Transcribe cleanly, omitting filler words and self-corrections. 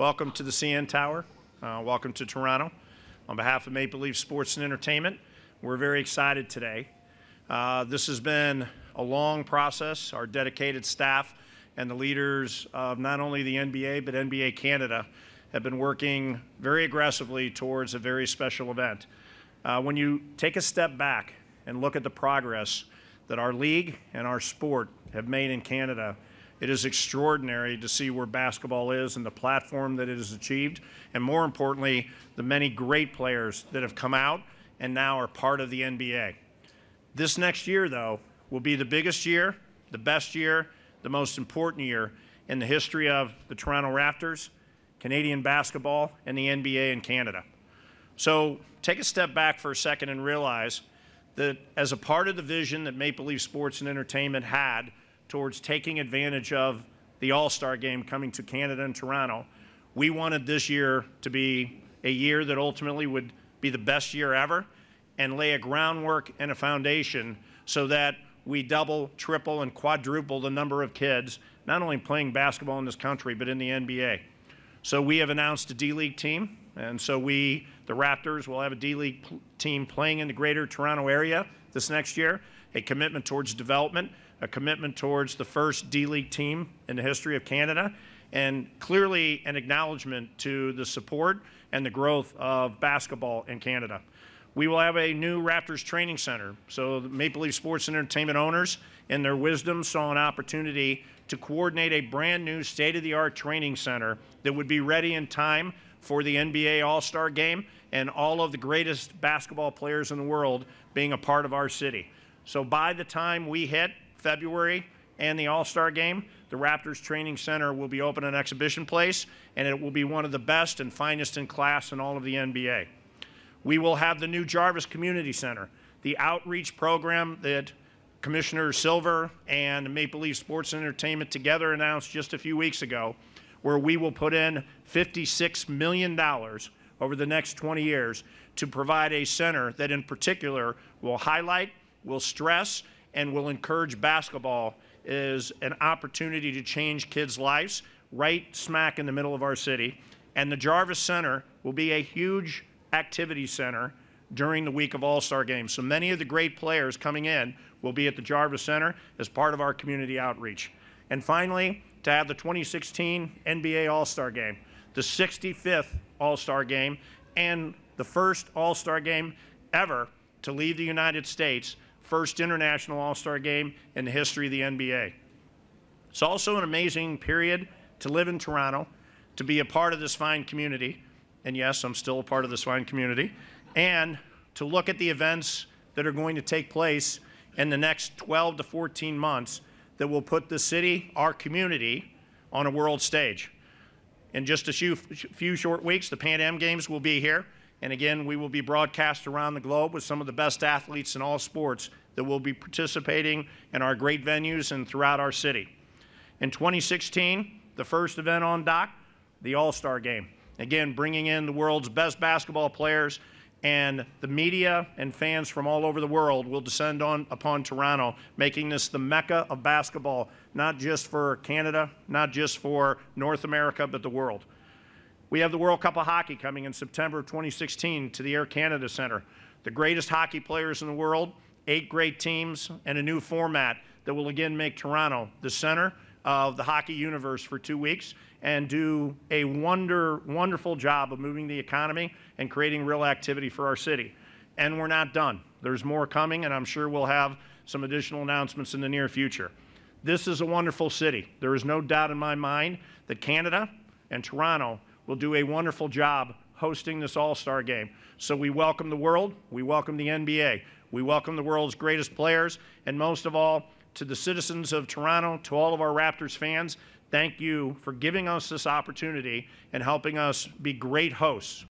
welcome to the CN Tower. Welcome to Toronto. On behalf of Maple Leaf Sports and Entertainment, we're very excited today. This has been a long process. Our dedicated staff and the leaders of not only the NBA, but NBA Canada have been working very aggressively towards a very special event. When you take a step back and look at the progress that our league and our sport have made in Canada, it is extraordinary to see where basketball is and the platform that it has achieved, and more importantly, the many great players that have come out and now are part of the NBA. This next year, though, will be the biggest year, the best year, the most important year in the history of the Toronto Raptors, Canadian basketball, and the NBA in Canada. So take a step back for a second and realize that as a part of the vision that Maple Leaf Sports and Entertainment had towards taking advantage of the All-Star Game coming to Canada and Toronto, we wanted this year to be a year that ultimately would be the best year ever and lay a groundwork and a foundation so that we double, triple, and quadruple the number of kids not only playing basketball in this country, but in the NBA. So we have announced a D-League team, and so we, the Raptors, will have a D-League team playing in the greater Toronto area this next year, a commitment towards development, a commitment towards the first D-League team in the history of Canada, and clearly an acknowledgement to the support and the growth of basketball in Canada. We will have a new Raptors training center. So the Maple Leaf Sports and Entertainment owners, in their wisdom, saw an opportunity to coordinate a brand new state-of-the-art training center that would be ready in time for the NBA All-Star Game and all of the greatest basketball players in the world being a part of our city. So by the time we hit February and the All-Star Game, the Raptors Training Center will be open an exhibition place, and it will be one of the best and finest in class in all of the NBA. We will have the new Jarvis Community Center, the outreach program that Commissioner Silver and Maple Leaf Sports and Entertainment together announced just a few weeks ago, where we will put in $56 million over the next 20 years to provide a center that in particular will highlight, will stress, and will encourage basketball as an opportunity to change kids' lives right smack in the middle of our city. And the Jarvis Center will be a huge activity center during the week of All-Star Games. So many of the great players coming in will be at the Jarvis Center as part of our community outreach. And finally, to have the 2016 NBA All-Star Game, the 65th All-Star Game, and the first All-Star Game ever to leave the United States, first international All-Star Game in the history of the NBA. It's also an amazing period to live in Toronto, to be a part of this fine community, and yes, I'm still a part of this fine community, and to look at the events that are going to take place in the next 12 to 14 months that will put the city, our community, on a world stage. In just a few short weeks, the Pan Am Games will be here. And again, we will be broadcast around the globe with some of the best athletes in all sports that will be participating in our great venues and throughout our city. In 2016, the first event on dock, the All-Star Game. Again, bringing in the world's best basketball players, and the media and fans from all over the world will descend upon Toronto, making this the mecca of basketball, not just for Canada, not just for North America, but the world. We have the World Cup of Hockey coming in September of 2016 to the Air Canada Center. The greatest hockey players in the world, 8 great teams, and a new format that will again make Toronto the center of the hockey universe for 2 weeks and do a wonderful job of moving the economy and creating real activity for our city. And we're not done. There's more coming, and I'm sure we'll have some additional announcements in the near future. This is a wonderful city. There is no doubt in my mind that Canada and Toronto will do a wonderful job hosting this All-Star Game. So we welcome the world, we welcome the NBA, we welcome the world's greatest players, and most of all, to the citizens of Toronto, to all of our Raptors fans, thank you for giving us this opportunity and helping us be great hosts